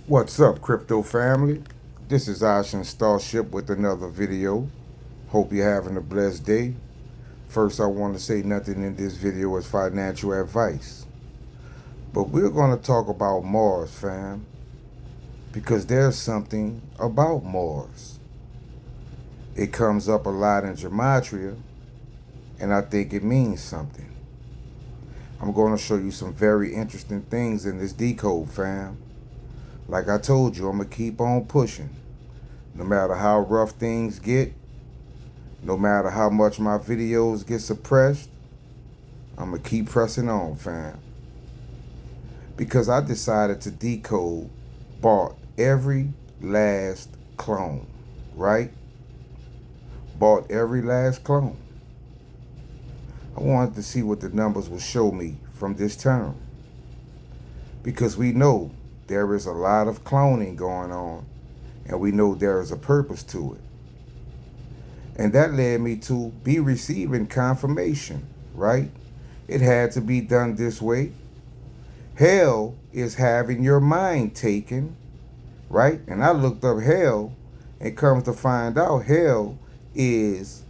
What's up, crypto family? This is Ocean Starship with another video. Hope you're having a blessed day. First, I want to say nothing in this video is financial advice. But we're going to talk about Mars, fam, because there's something about Mars. It comes up a lot in gematria, and I think it means something. I'm going to show you some very interesting things in this decode, fam. Like I told you, I'm going to keep on pushing. No matter how rough things get, no matter how much my videos get suppressed, I'm going to keep pressing on, fam. Because I decided to decode, bought every last clone, right? Bought every last clone. I wanted to see what the numbers would show me from this term. Because we know there is a lot of cloning going on, and we know there is a purpose to it. And that led me to be receiving confirmation, right? It had to be done this way. Hell is having your mind taken, right? And I looked up hell and comes to find out hell is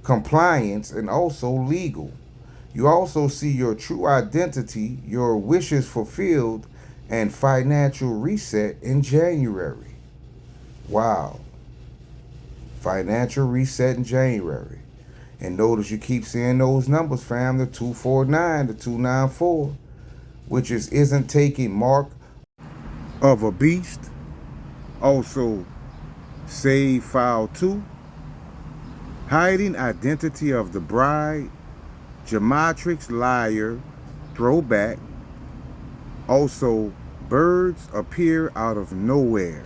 compliance and also legal. You also see your true identity, your wishes fulfilled, and financial reset in January. Wow. Financial reset in January. And notice you keep seeing those numbers, fam, the 249, the 294, which isn't taking mark of a beast. Also, save file 2, hiding identity of the bride, Gematrix liar, throwback. Also, birds appear out of nowhere.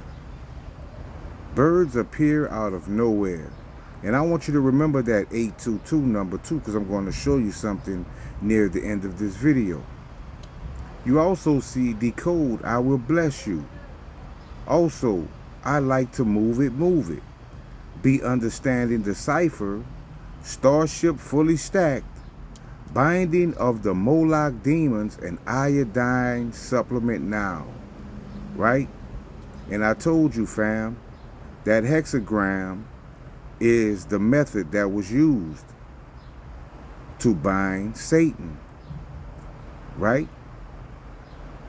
Birds appear out of nowhere. And I want you to remember that 822 number 2 because I'm going to show you something near the end of this video. You also see decode, I will bless you. Also, I like to move it. Be understanding the cipher, starship fully stacked, binding of the Moloch demons, and iodine supplement now, right? And I told you, fam, that hexagram is the method that was used to bind Satan, right?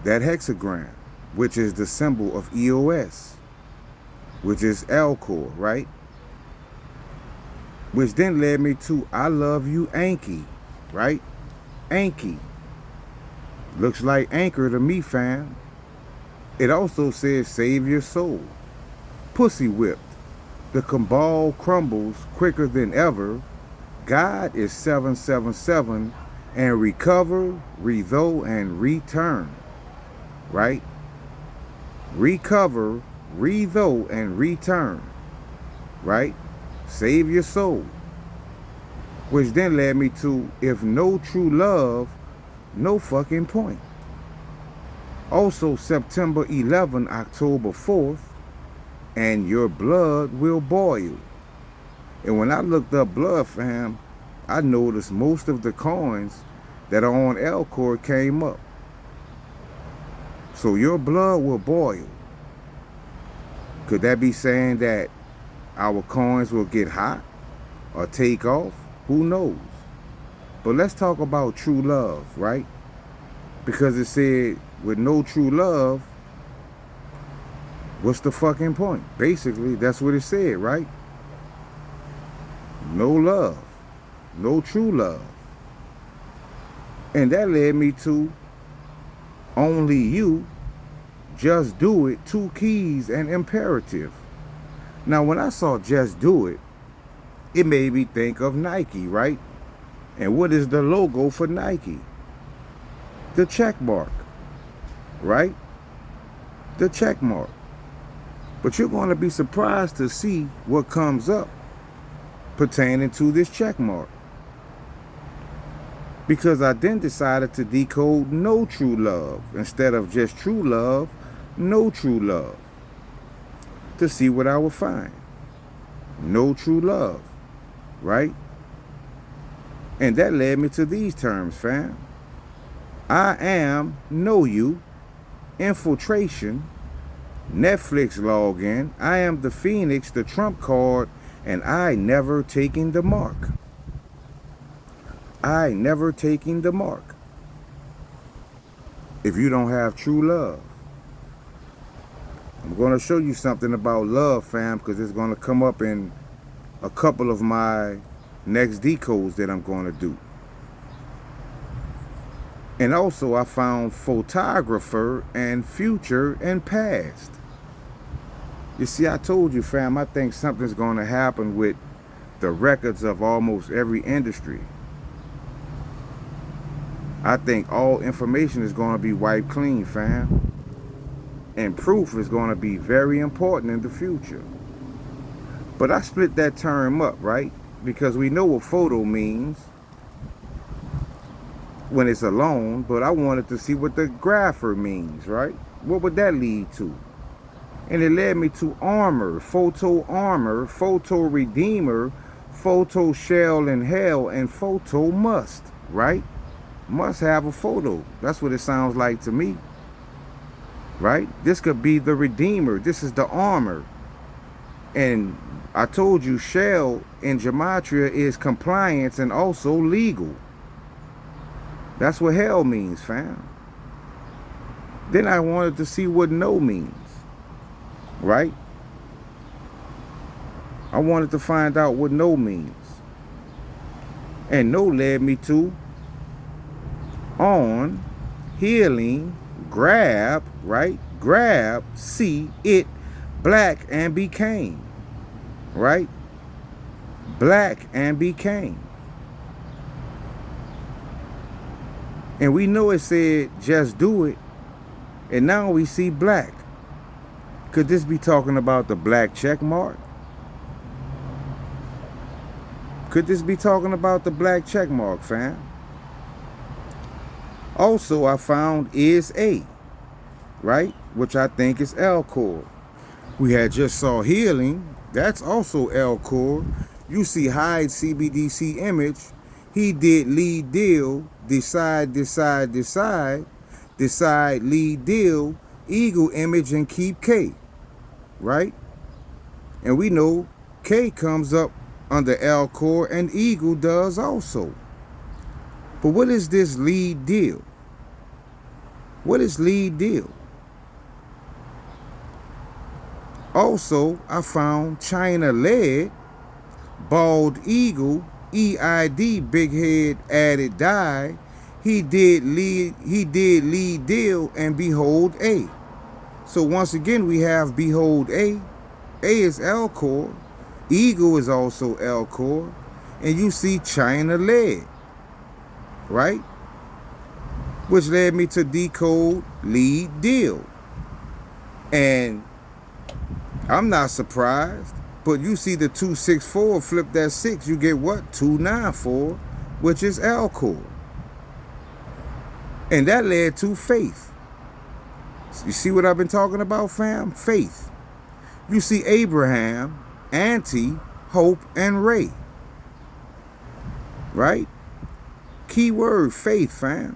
That hexagram, which is the symbol of EOS, which is Alcor, right? Which then led me to I love you, Anki, right? Anki. Looks like anchor to me, fam. It also says save your soul. Pussy whipped. The cabal crumbles quicker than ever. God is 777 and recover, retho, and return. Right? Recover, retho, and return. Right? Save your soul. Which then led me to if no true love, no fucking point. Also September 11, October 4th, and your blood will boil. And when I looked up blood, fam, I noticed most of the coins that are on Alcor came up. So your blood will boil. Could that be saying that our coins will get hot or take off? Who knows? But let's talk about true love, right? Because it said with no true love, what's the fucking point? Basically, that's what it said, right? No love. No true love. And that led me to only you, just do it, 2 keys and imperative. Now, when I saw just do it, it made me think of Nike, right? And what is the logo for Nike? The check mark, right? The check mark. But you're going to be surprised to see what comes up pertaining to this check mark. Because I then decided to decode no true love instead of just true love, no true love, to see what I would find. No true love, right? And that led me to these terms, fam. I am, know you, infiltration, Netflix login. I am the Phoenix, the trump card, and I never taking the mark. I never taking the mark. If you don't have true love. I'm going to show you something about love, fam, because it's going to come up in a couple of my next decodes that I'm going to do. And also I found photographer and future and past. You see, I told you, fam, I think something's going to happen with the records of almost every industry. I think all information is going to be wiped clean, fam. And proof is going to be very important in the future. But I split that term up, right? Because we know what photo means when it's alone, but I wanted to see what the grapher means, right? What would that lead to? And it led me to armor, photo redeemer, photo shell in hell, and photo must, right? Must have a photo. That's what it sounds like to me, right? This could be the redeemer. This is the armor. And I told you shell in gematria is compliance and also legal. That's what hell means, fam. Then I wanted to see what no means, right? I wanted to find out what no means. And no led me to on, healing, grab, right? Grab, see, it, black, and became, right? Black and became. And we know it said, just do it. And now we see black. Could this be talking about the black check mark? Could this be talking about the black check mark, fam? Also, I found is A, right? Which I think is L-Core. We had just saw healing. That's also L-Core. You see hide CBDC image. He did lead deal, decide, lead deal, eagle image, and keep K, right? And we know K comes up under L-Core and eagle does also. But what is this lead deal? What is lead deal? Also, I found China led, bald eagle, EID, big head, added die. He did lead deal, and behold A. So once again, we have behold A. A is L-Core. Eagle is also L-Core. And you see China led, right? Which led me to decode lead deal. And I'm not surprised, but you see the 264, flip that 6, you get what? 294, which is L-Core. And that led to faith. You see what I've been talking about, fam? Faith. You see Abraham, Anti, Hope, and Ray. Right? Key word, faith, fam.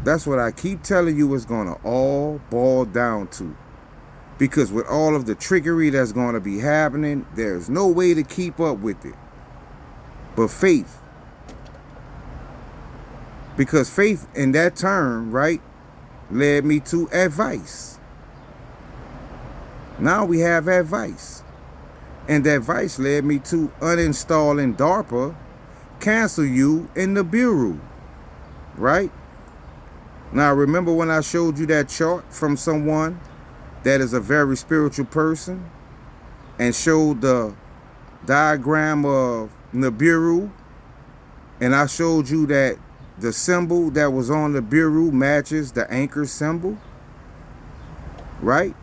That's what I keep telling you it's going to all boil down to. Because with all of the trickery that's going to be happening, there's no way to keep up with it. But faith. Because faith in that term, right, led me to advice. Now we have advice. And that advice led me to uninstalling DARPA, cancel you in the Bureau. Right? Now remember when I showed you that chart from someone that is a very spiritual person and showed the diagram of Nibiru, and I showed you that the symbol that was on the Nibiru matches the anchor symbol, right?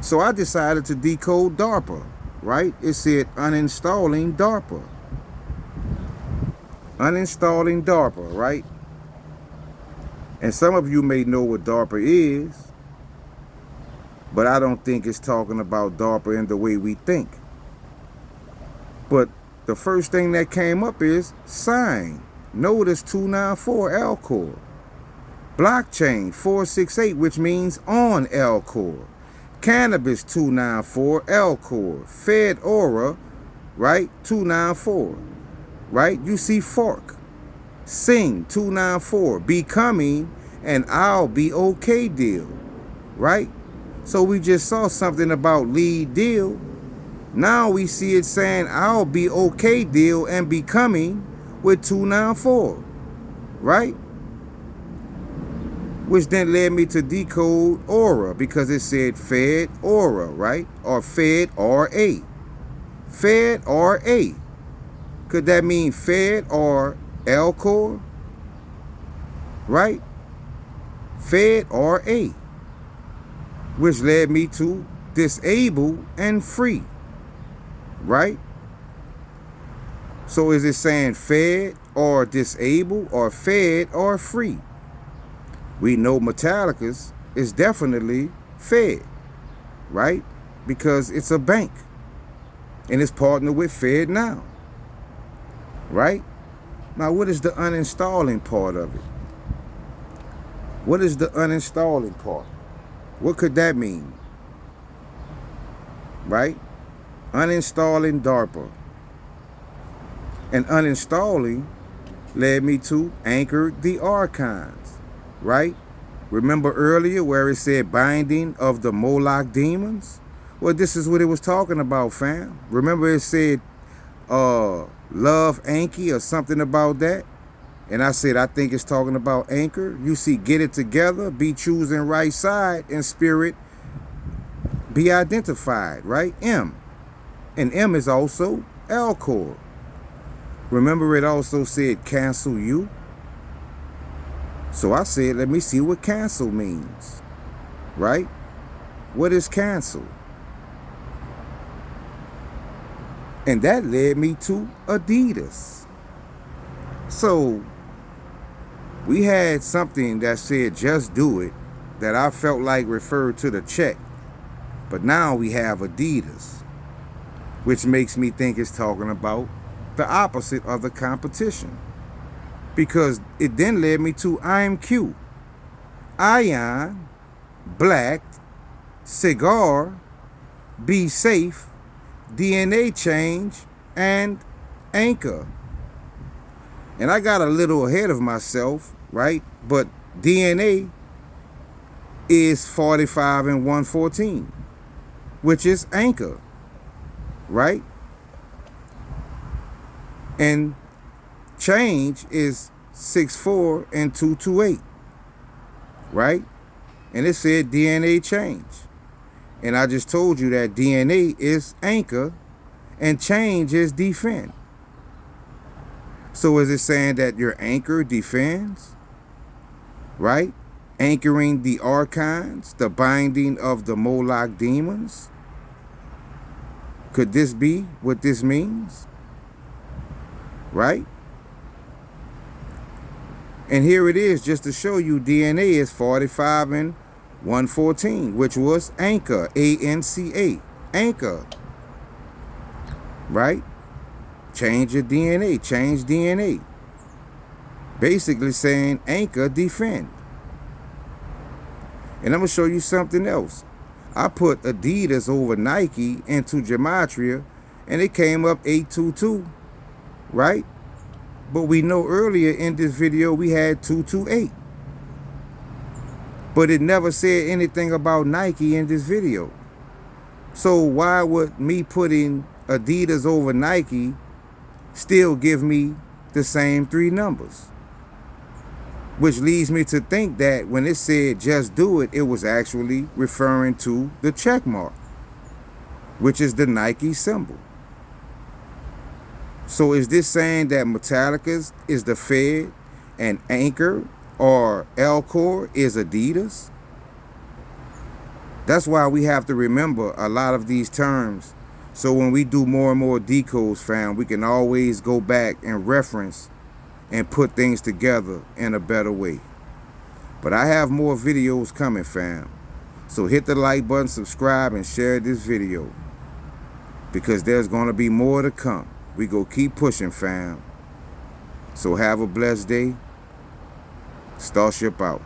So I decided to decode DARPA, right? It said uninstalling DARPA. Uninstalling DARPA, right? And some of you may know what DARPA is, but I don't think it's talking about DARPA in the way we think. But the first thing that came up is sign. Notice 294 L-Core. Blockchain 468, which means on L-Core. Cannabis 294, L-Core. Fedora, right, 294, right? You see Fork. Sing 294, Becoming, and I'll Be Okay deal, right? So we just saw something about lead deal. Now we see it saying I'll Be Okay deal and Becoming with 294, right? Which then led me to decode Aura because it said Fed Aura, right? Or Fed RA. Fed RA. Could that mean Fed or L-Core? Right? Fed RA. Which led me to disable and free. Right? So is it saying Fed or disable or Fed or free? We know Metallicus is definitely Fed, right? Because it's a bank and it's partnered with Fed now, right? Now, what is the uninstalling part of it? What is the uninstalling part? What could that mean? Right? Uninstalling DARPA. And uninstalling led me to Anchor the Archons, right? Remember earlier where it said binding of the Moloch demons? Well, this is what it was talking about, fam. Remember it said love Anki or something about that? And I said, I think it's talking about Anchor. You see, get it together, be choosing right side, and spirit be identified, right? M. And M is also L-Core. Remember it also said cancel you? So I said, let me see what cancel means, right? What is cancel? And that led me to Adidas. So we had something that said just do it that I felt like referred to the check. But now we have Adidas, which makes me think it's talking about the opposite of the competition. Because it then led me to IMQ, Ion, Black, Cigar, Be Safe, DNA Change, and Anchor. And I got a little ahead of myself, right? But DNA is 45 and 114, which is Anchor, right? And change is 64 and 228, right? And it said DNA change. And I just told you that DNA is Anchor and change is defend. So is it saying that your anchor defends? Right? Anchoring the archons, the binding of the Moloch demons? Could this be what this means? Right? And here it is, just to show you DNA is 45 and 114, which was Anchor, A-N-C-A, Anchor. Right? Change your DNA, change DNA. Basically saying Anchor defend. And I'm going to show you something else. I put Adidas over Nike into Gematria and it came up 822, right? But we know earlier in this video we had 228. But it never said anything about Nike in this video. So why would me putting Adidas over Nike still give me the same three numbers? Which leads me to think that when it said just do it, it was actually referring to the check mark, which is the Nike symbol. So is this saying that Metallicus is the Fed and Anchor or L-Core is Adidas? That's why we have to remember a lot of these terms. So when we do more and more decodes, fam, we can always go back and reference and put things together in a better way. But I have more videos coming, fam. So hit the like button, subscribe, and share this video. Because there's going to be more to come. We go keep pushing, fam. So have a blessed day. Starship out.